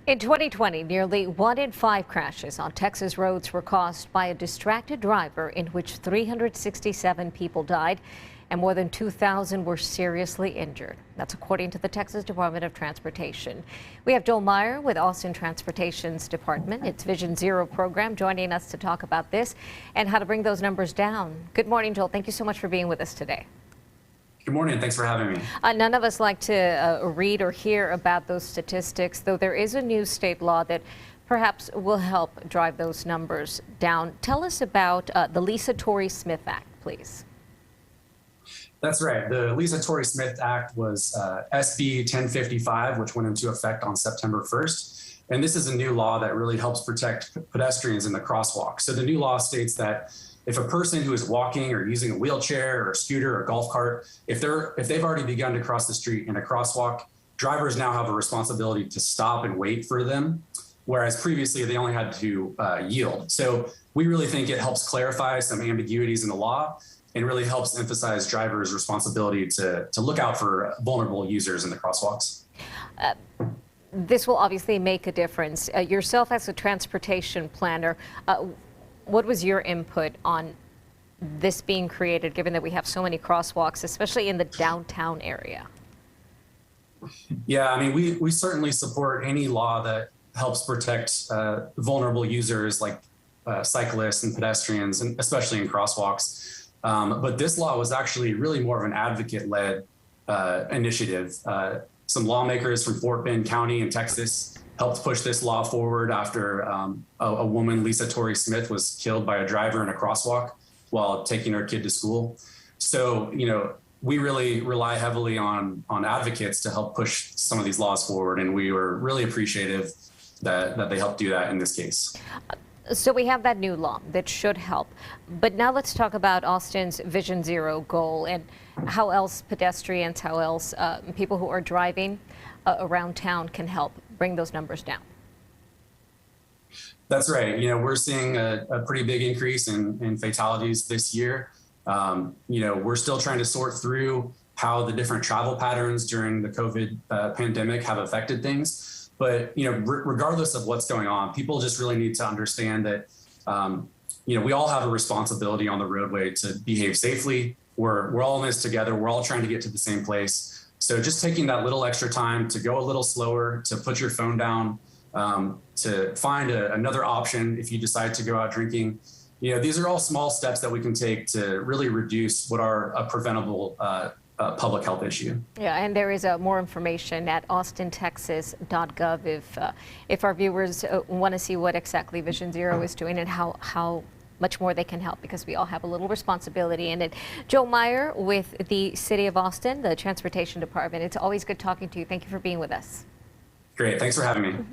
In 2020, nearly 1 in 5 crashes on Texas roads were caused by a distracted driver, in which 367 people died and more than 2,000 were seriously injured. That's according to the Texas Department of Transportation. We have Joel Meyer with Austin Transportation's department, its Vision Zero program, joining us to talk about this and how to bring those numbers down. Good morning, Joel. Thank you so much for being with us today. Good morning. Thanks for having me. None of us like to read or hear about those statistics, though there is a new state law that perhaps will help drive those numbers down. Tell us about the Lisa Torrey Smith Act, please. That's right. The Lisa Torrey Smith Act was SB 1055, which went into effect on September 1st. And this is a new law that really helps protect pedestrians in the crosswalk. So the new law states that if a person who is walking or using a wheelchair or a scooter or golf cart, if they've already begun to cross the street in a crosswalk, drivers now have a responsibility to stop and wait for them, whereas previously they only had to yield. So we really think it helps clarify some ambiguities in the law and really helps emphasize drivers' responsibility to look out for vulnerable users in the crosswalks. This will obviously make a difference. Yourself as a transportation planner, what was your input on this being created, given that we have so many crosswalks, especially in the downtown area? Yeah, I mean, we certainly support any law that helps protect vulnerable users like cyclists and pedestrians, and especially in crosswalks. But this law was actually really more of an advocate-led initiative. Some lawmakers from Fort Bend County in Texas helped push this law forward after a woman, Lisa Torrey Smith, was killed by a driver in a crosswalk while taking her kid to school. So, we really rely heavily on advocates to help push some of these laws forward, and we were really appreciative that they helped do that in this case. So we have that new law that should help. But now let's talk about Austin's Vision Zero goal and how else pedestrians, how else people who are driving around town can help bring those numbers down. That's right. We're seeing a pretty big increase in fatalities this year. We're still trying to sort through how the different travel patterns during the COVID pandemic have affected things. But, regardless of what's going on, people just really need to understand that, we all have a responsibility on the roadway to behave safely. We're all in this together. We're all trying to get to the same place. So just taking that little extra time to go a little slower, to put your phone down, to find another option if you decide to go out drinking. These are all small steps that we can take to really reduce what are a preventable public health issue. Yeah, and there is more information at austintexas.gov if our viewers want to see what exactly Vision Zero is doing and how much more they can help, because we all have a little responsibility in it. Joel Meyer with the City of Austin, the Transportation Department. It's always good talking to you. Thank you for being with us. Great. Thanks for having me.